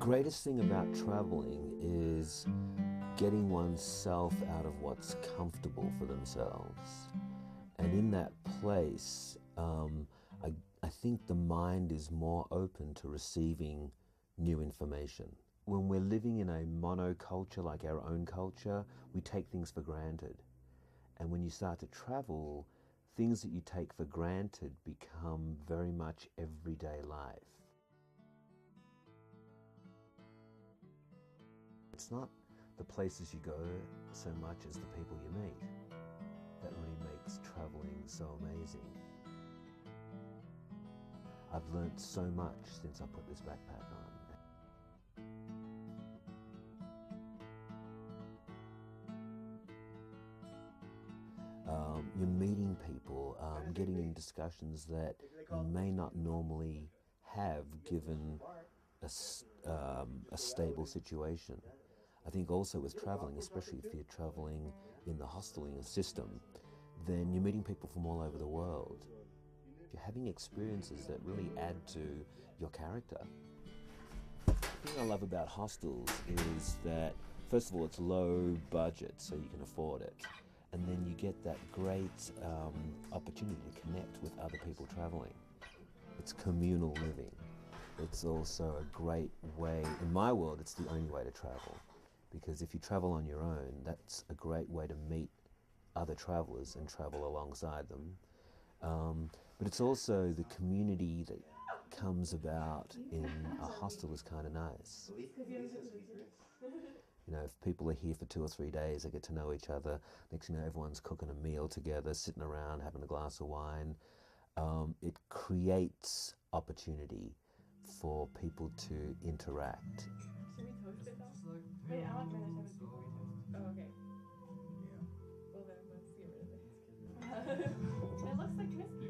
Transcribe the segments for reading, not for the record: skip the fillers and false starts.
greatest thing about traveling is getting oneself out of what's comfortable for themselves. And in that place, I think the mind is more open to receiving new information. When we're living in a monoculture like our own culture, we take things for granted. And when you start to travel, things that you take for granted become very much everyday life. It's not the places you go so much as the people you meet that really makes traveling so amazing. I've learnt so much since I put this backpack on. You're meeting people, getting in discussions that you may not normally have given a stable situation. I think also with travelling, especially if you're travelling in the hosteling system, then you're meeting people from all over the world. You're having experiences that really add to your character. The thing I love about hostels is that, first of all, it's low budget, so you can afford it. And then you get that great opportunity to connect with other people travelling. It's communal living. It's also a great way, in my world, it's the only way to travel. Because if you travel on your own, that's a great way to meet other travellers and travel alongside them. But it's also the community that comes about in a hostel is kind of nice. You know, if people are here for 2 or 3 days, they get to know each other. Next thing you know, everyone's cooking a meal together, sitting around, having a glass of wine. It creates opportunity for people to interact. Should we toast it though? Wait, I want relish before we toast. Oh, okay. Yeah. Well then, let's get rid of it. It looks like whiskey.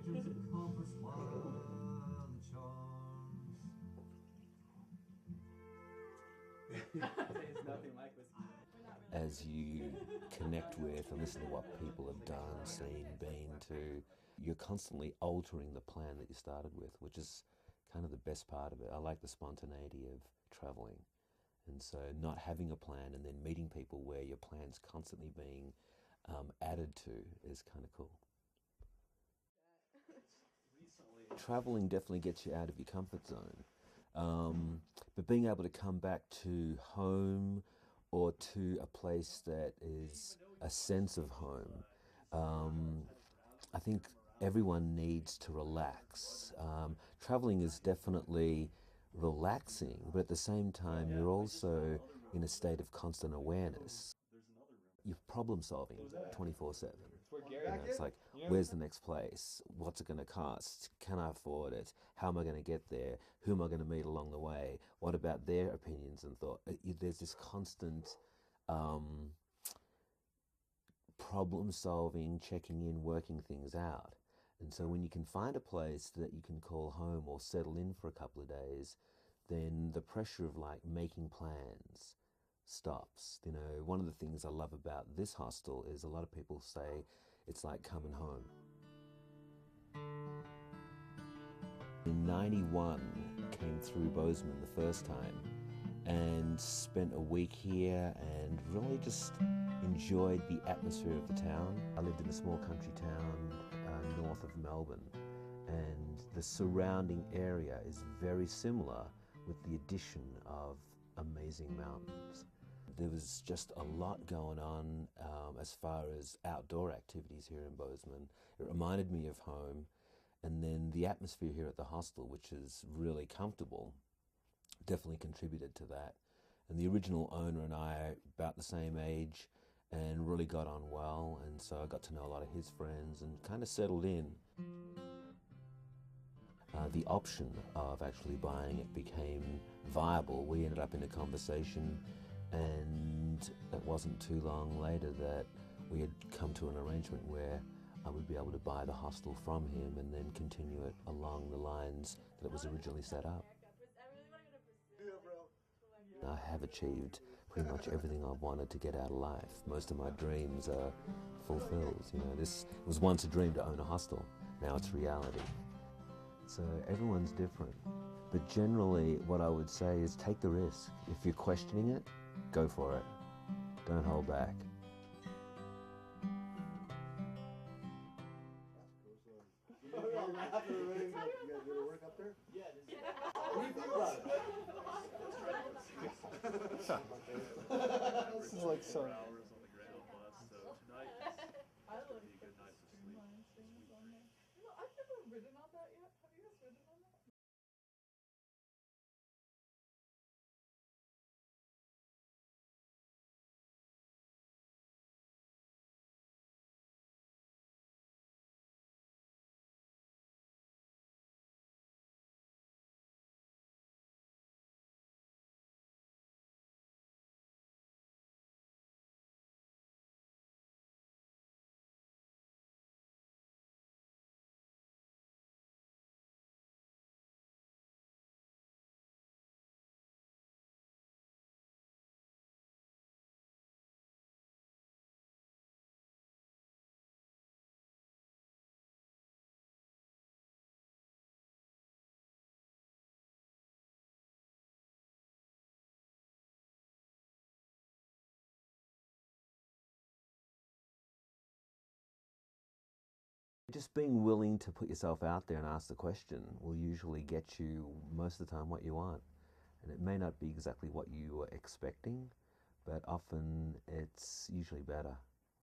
It's nothing like whiskey. As you connect with and listen to what people have done, seen, been to, you're constantly altering the plan that you started with, which is kind of the best part of it. I like the spontaneity of traveling. And so not having a plan and then meeting people where your plan's constantly being added to is kind of cool. Traveling definitely gets you out of your comfort zone. But being able to come back to home or to a place that is a sense of home, I think everyone needs to relax. Traveling is definitely relaxing, but at the same time, you're also in a state of constant awareness. You're problem solving 24/7. It's like, where's the next place? What's it going to cost? Can I afford it? How am I going to get there? Who am I going to meet along the way? What about their opinions and thought? There's this constant problem solving, checking in, working things out. And so when you can find a place that you can call home or settle in for a couple of days, then the pressure of like making plans stops. You know, one of the things I love about this hostel is a lot of people say it's like coming home. In '91, came through Bozeman the first time and spent a week here and really just enjoyed the atmosphere of the town. I lived in a small country town north of Melbourne, and the surrounding area is very similar with the addition of amazing mountains. There was just a lot going on as far as outdoor activities here in Bozeman. It reminded me of home, and then the atmosphere here at the hostel, which is really comfortable, definitely contributed to that. And the original owner and I are about the same age and really got on well, and so I got to know a lot of his friends and kind of settled in. The option of actually buying it became viable. We ended up in a conversation, and it wasn't too long later that we had come to an arrangement where I would be able to buy the hostel from him and then continue it along the lines that it was originally set up. I have achieved pretty much everything I've wanted to get out of life. Most of my dreams are fulfilled. You know, this was once a dream to own a hostel. Now it's reality. So everyone's different. But generally, what I would say is take the risk. If you're questioning it, go for it. Don't hold back. This is like so. I've never ridden on that yet. Have you guys ridden on that? Just being willing to put yourself out there and ask the question will usually get you most of the time what you want. And it may not be exactly what you were expecting, but often it's usually better.